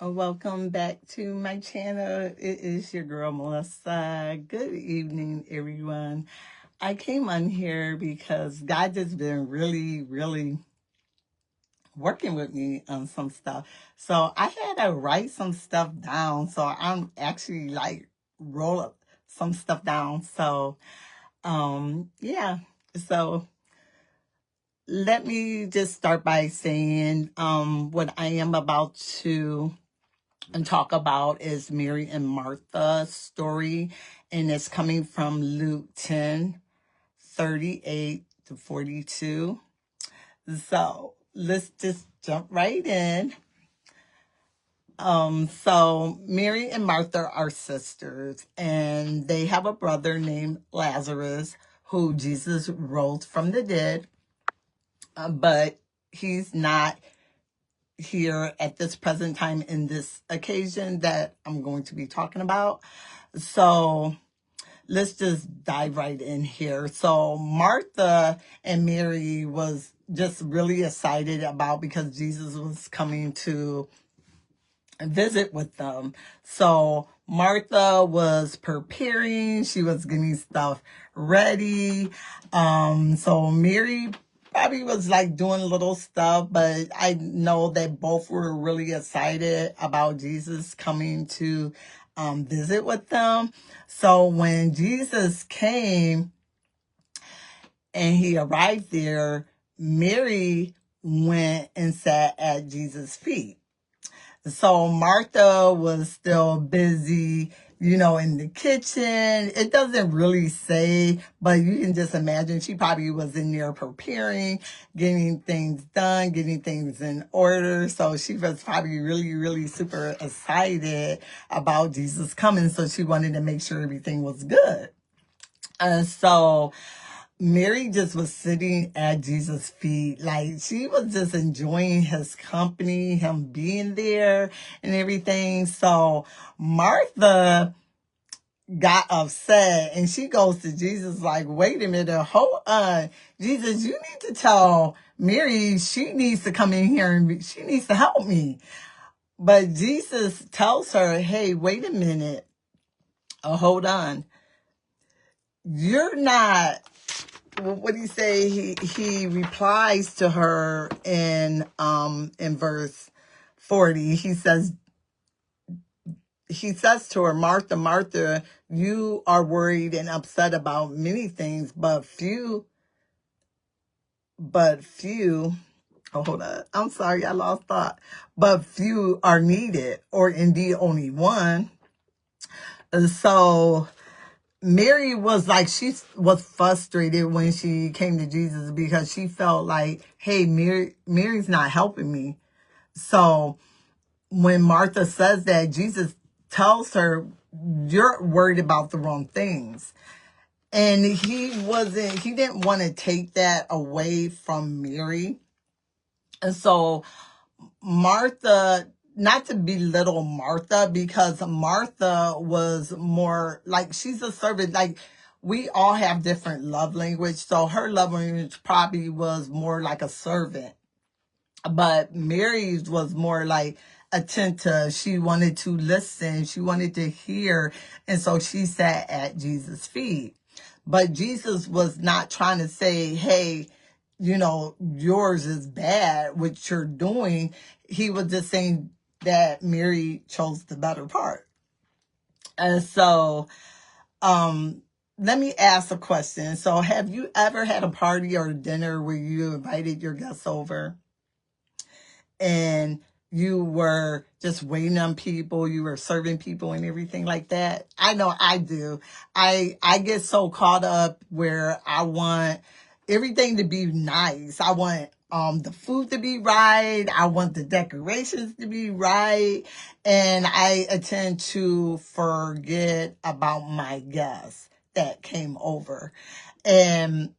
Welcome back to my channel. It is your girl Melissa. Good evening, everyone. I came on here because God has been really working with me on some stuff. So I had to write some stuff down. So I'm actually like roll up some stuff down. So yeah. So let me just start by saying what I am about to and talk about is Mary and Martha's story, and it's coming from Luke 10:38 to 42. So let's just jump right in. So Mary and Martha are sisters, and they have a brother named Lazarus who Jesus rose from the dead, but he's not here at this present time in this occasion that I'm going to be talking about. So let's just dive right in here. So Martha and Mary was just really excited about because Jesus was coming to visit with them. So Martha was preparing, she was getting stuff ready. So Mary probably was like doing little stuff, but I know that both were really excited about Jesus coming to visit with them. So when Jesus came and he arrived there, Mary went and sat at Jesus' feet. So Martha was still busy, in the kitchen. It doesn't really say, but you can just imagine she probably was in there preparing, getting things done, getting things in order. So she was probably really super excited about Jesus coming. So she wanted to make sure everything was good. And so Mary just was sitting at Jesus' feet. Like she was just enjoying his company, him being there and everything. So Martha got upset and she goes to Jesus like, wait a minute, hold on. Jesus, you need to tell Mary she needs to come in here and she needs to help me. But Jesus tells her, hey, wait a minute. Hold on. You're not, what do you say? He replies to her in verse 40. He says to her, Martha, Martha, you are worried and upset about many things, but few. Oh, hold on. I'm sorry, I lost thought. But few are needed, or indeed only one. And so Mary was like, she was frustrated when she came to Jesus because she felt like, hey, Mary's not helping me. So when Martha says that, Jesus tells her, you're worried about the wrong things. And he didn't want to take that away from Mary. And so Martha, not to belittle Martha, because Martha was more like, she's a servant. Like, we all have different love language. So her love language probably was more like a servant. But Mary's was more like attentive. She wanted to listen. She wanted to hear. And so she sat at Jesus' feet. But Jesus was not trying to say, hey, yours is bad, what you're doing. He was just saying that Mary chose the better part. And so, let me ask a question. So have you ever had a party or dinner where you invited your guests over and you were just waiting on people, you were serving people and everything like that? I know I do. I get so caught up where I want everything to be nice. I want the food to be right. I want the decorations to be right. And I tend to forget about my guests that came over. And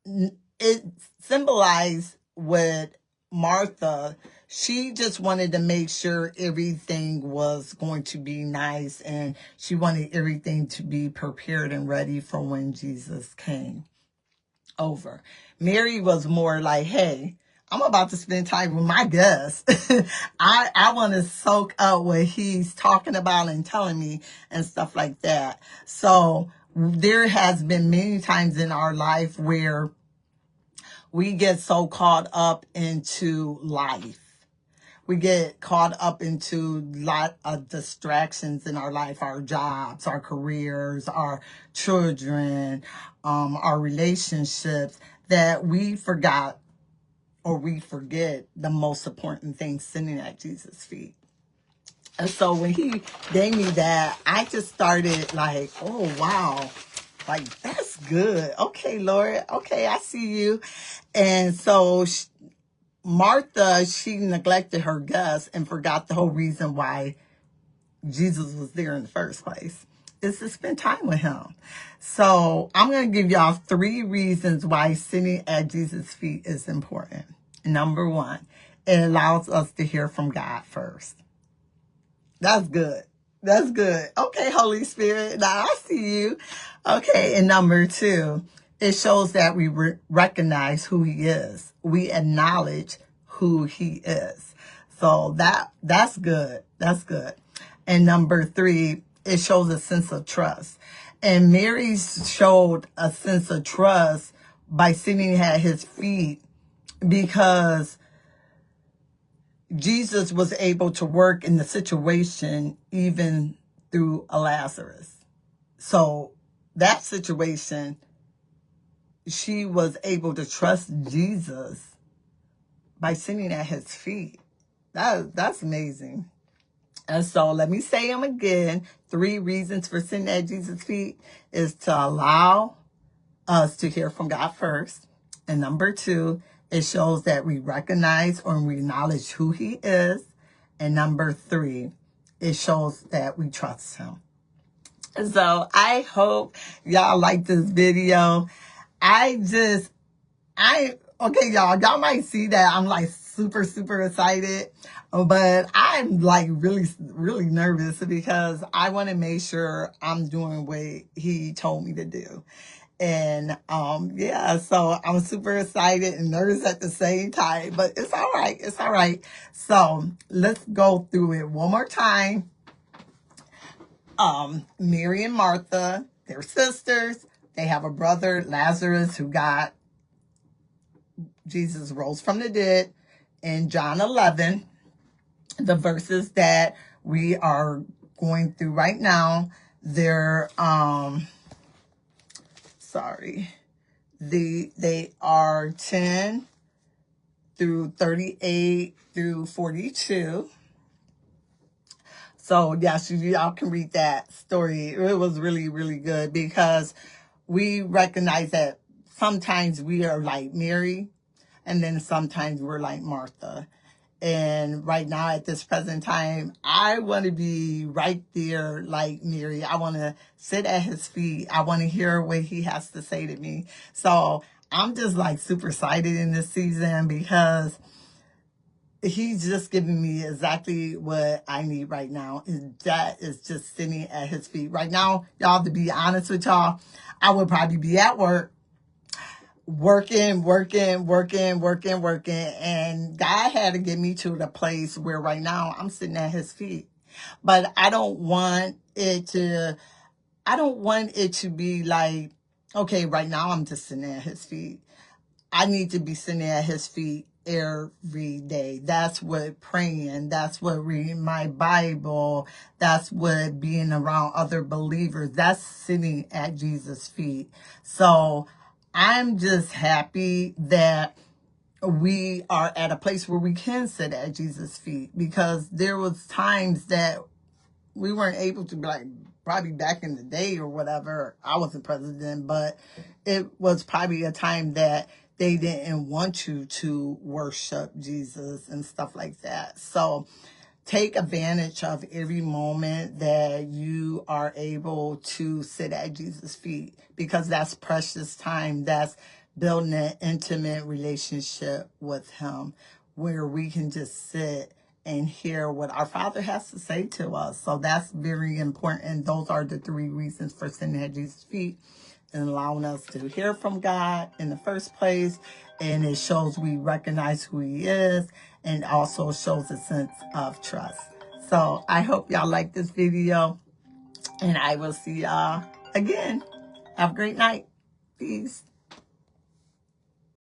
it symbolized with Martha, she just wanted to make sure everything was going to be nice and she wanted everything to be prepared and ready for when Jesus came over. Mary was more like, hey, I'm about to spend time with my guest. I want to soak up what he's talking about and telling me and stuff like that. So there has been many times in our life where we get so caught up into life. We get caught up into a lot of distractions in our life, our jobs, our careers, our children, our relationships, that we forgot or we forget the most important thing, sitting at Jesus' feet. And so when he gave me that, I just started like, oh, wow. Like, that's good. Okay, Lord. Okay, I see you. And so Martha, she neglected her guests and forgot the whole reason why Jesus was there in the first place. Is to spend time with him. So I'm going to give y'all 3 reasons why sitting at Jesus' feet is important. Number 1, it allows us to hear from God first. That's good. That's good. Okay, Holy Spirit. Now I see you. Okay, and number 2, it shows that we recognize who he is. We acknowledge who he is. So that's good. That's good. And number 3, it shows a sense of trust. And Mary showed a sense of trust by sitting at his feet, because Jesus was able to work in the situation even through a Lazarus. So that situation, she was able to trust Jesus by sitting at his feet. That's amazing. And so let me say them again. 3 reasons for sitting at Jesus' feet is to allow us to hear from God first. And number 2, it shows that we recognize or we acknowledge who he is. And number 3, it shows that we trust him. So I hope y'all like this video. Okay, y'all might see that I'm like super, super excited, but I'm like really, really nervous because I want to make sure I'm doing what he told me to do. And yeah, so I'm super excited and nervous at the same time, but it's all right. It's all right. So let's go through it one more time. Mary and Martha, they're sisters. They have a brother, Lazarus, who got Jesus rose from the dead. In John 11, the verses that we are going through right now, they're they are 10 through 38 through 42. So yes, y'all can read that story. It was really, really good, because we recognize that sometimes we are like Mary, and then sometimes we're like Martha. And right now, at this present time, I want to be right there like Mary. I want to sit at his feet. I want to hear what he has to say to me. So I'm just like super excited in this season, because he's just giving me exactly what I need right now. And that is just sitting at his feet. Right now, y'all, to be honest with y'all, I would probably be at work, working. And God had to get me to the place where right now I'm sitting at his feet. But I don't want it to be like, okay, right now I'm just sitting at his feet. I need to be sitting at his feet every day. That's what praying, that's what reading my Bible, that's what being around other believers, that's sitting at Jesus' feet. So I'm just happy that we are at a place where we can sit at Jesus' feet, because there was times that we weren't able to, like probably back in the day or whatever. I wasn't president, but it was probably a time that they didn't want you to worship Jesus and stuff like that. So take advantage of every moment that you are able to sit at Jesus' feet, because that's precious time. That's building an intimate relationship with him, where we can just sit and hear what our Father has to say to us. So that's very important. Those are the 3 reasons for sitting at Jesus' feet. and allowing us to hear from God in the first place. And it shows we recognize who he is, and also shows a sense of trust. So I hope y'all like this video, and I will see y'all again. Have a great night. Peace.